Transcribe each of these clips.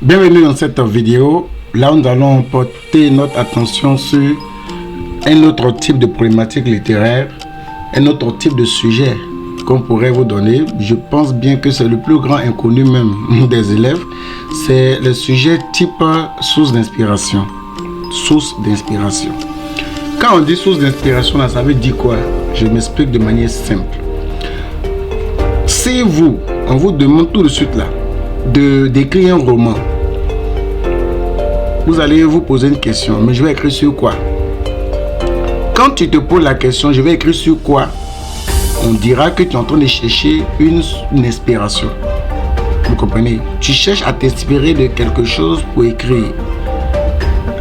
Bienvenue dans cette vidéo. Là, nous allons porter notre attention sur un autre type de problématique littéraire, un autre type de sujet qu'on pourrait vous donner. Je pense bien que c'est le plus grand inconnu même des élèves. C'est le sujet type source d'inspiration. Source d'inspiration. Quand on dit source d'inspiration, ça veut dire quoi? Je m'explique de manière simple. Si on vous demande tout de suite là d'écrire un roman, vous allez vous poser une question, mais je vais écrire sur quoi? Quand tu te poses la question, je vais écrire sur quoi? On dira que tu es en train de chercher une inspiration. Vous comprenez? Tu cherches à t'inspirer de quelque chose pour écrire.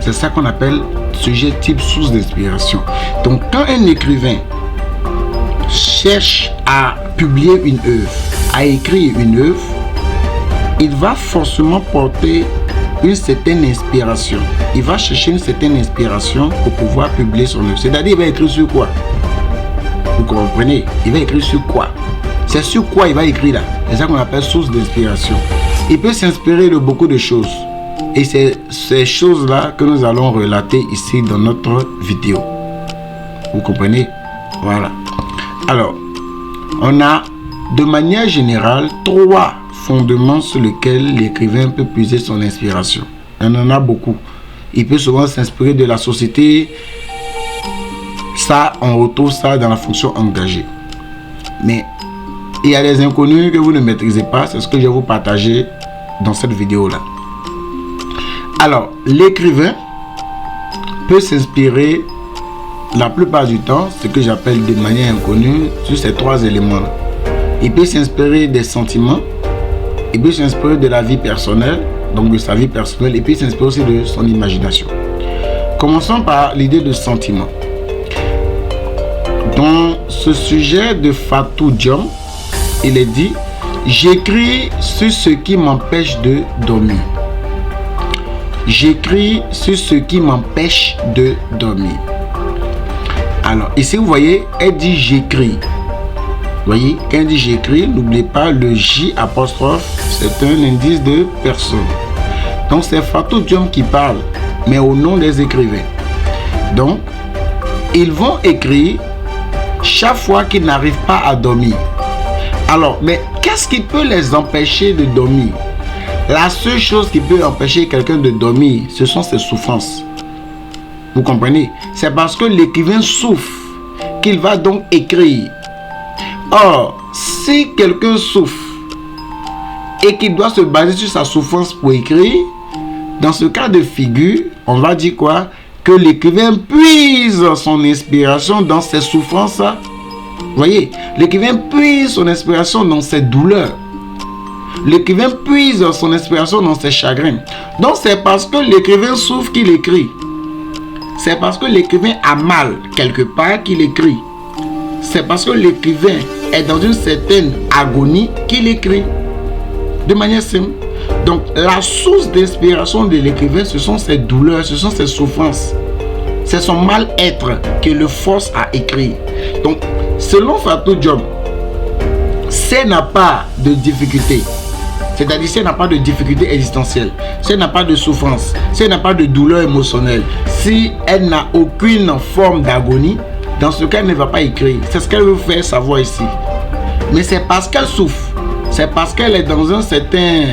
C'est ça qu'on appelle sujet type source d'inspiration. Donc quand un écrivain cherche à publier une œuvre, à écrire une œuvre, il va forcément porter une certaine inspiration. Il va chercher une certaine inspiration pour pouvoir publier son œuvre. C'est-à-dire, il va écrire sur quoi? Vous comprenez? Il va écrire sur quoi? C'est sur quoi il va écrire là? C'est ça qu'on appelle source d'inspiration. Il peut s'inspirer de beaucoup de choses. Et c'est ces choses-là que nous allons relater ici dans notre vidéo. Vous comprenez? Voilà. Alors, on a de manière générale 3 fondements sur lesquels l'écrivain peut puiser son inspiration. Il en a beaucoup. Il peut souvent s'inspirer de la société. Ça, on retrouve ça dans la fonction engagée. Mais il y a des inconnus que vous ne maîtrisez pas. C'est ce que je vais vous partager dans cette vidéo-là. Alors, l'écrivain peut s'inspirer la plupart du temps, ce que j'appelle de manière inconnue, sur ces 3 éléments-là. Il peut s'inspirer des sentiments. Il peut s'inspirer de la vie personnelle, donc de sa vie personnelle, et puis s'inspirer aussi de son imagination. Commençons par l'idée de sentiment. Dans ce sujet de Fatou Diom, il est dit « J'écris sur ce qui m'empêche de dormir. J'écris sur ce qui m'empêche de dormir. » Alors, ici, vous voyez, elle dit « j'écris ». Vous voyez, quand elle dit j'écris, n'oubliez pas le J apostrophe, c'est un indice de personne. Donc c'est Fatou Diom qui parle, mais au nom des écrivains. Donc, ils vont écrire chaque fois qu'ils n'arrivent pas à dormir. Alors, mais qu'est-ce qui peut les empêcher de dormir? La seule chose qui peut empêcher quelqu'un de dormir, ce sont ses souffrances. Vous comprenez? C'est parce que l'écrivain souffre qu'il va donc écrire. Or, si quelqu'un souffre et qu'il doit se baser sur sa souffrance pour écrire, dans ce cas de figure, on va dire quoi? Que l'écrivain puise son inspiration dans ses souffrances. Vous voyez, l'écrivain puise son inspiration dans ses douleurs. L'écrivain puise son inspiration dans ses chagrins. Donc c'est parce que l'écrivain souffre qu'il écrit. C'est parce que l'écrivain a mal quelque part qu'il écrit. C'est parce que l'écrivain est dans une certaine agonie qu'il écrit. De manière simple. Donc, la source d'inspiration de l'écrivain, ce sont ses douleurs, ce sont ses souffrances. C'est son mal-être qui le force à écrire. Donc, selon Fatou Diom, si elle n'a pas de difficulté, c'est-à-dire si elle n'a pas de difficulté existentielle, si elle n'a pas de souffrance, si elle n'a pas de douleur émotionnelle, si elle n'a aucune forme d'agonie, dans ce cas, elle ne va pas écrire. C'est ce qu'elle veut faire savoir ici. Mais c'est parce qu'elle souffre, c'est parce qu'elle est dans un certain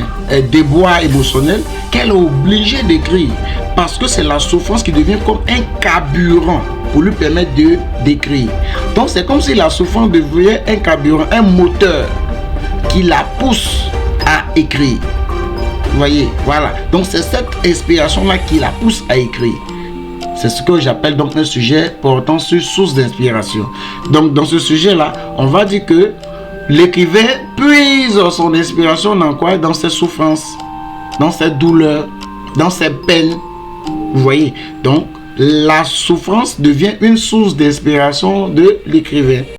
déboire émotionnel qu'elle est obligée d'écrire. Parce que c'est la souffrance qui devient comme un carburant pour lui permettre d'écrire. Donc c'est comme si la souffrance devenait un carburant, un moteur qui la pousse à écrire. Vous voyez, voilà. Donc c'est cette inspiration-là qui la pousse à écrire. C'est ce que j'appelle donc un sujet portant sur source d'inspiration. Donc dans ce sujet-là, on va dire que l'écrivain puise son inspiration dans quoi? Dans ses souffrances, dans ses douleurs, dans ses peines. Vous voyez? Donc la souffrance devient une source d'inspiration de l'écrivain.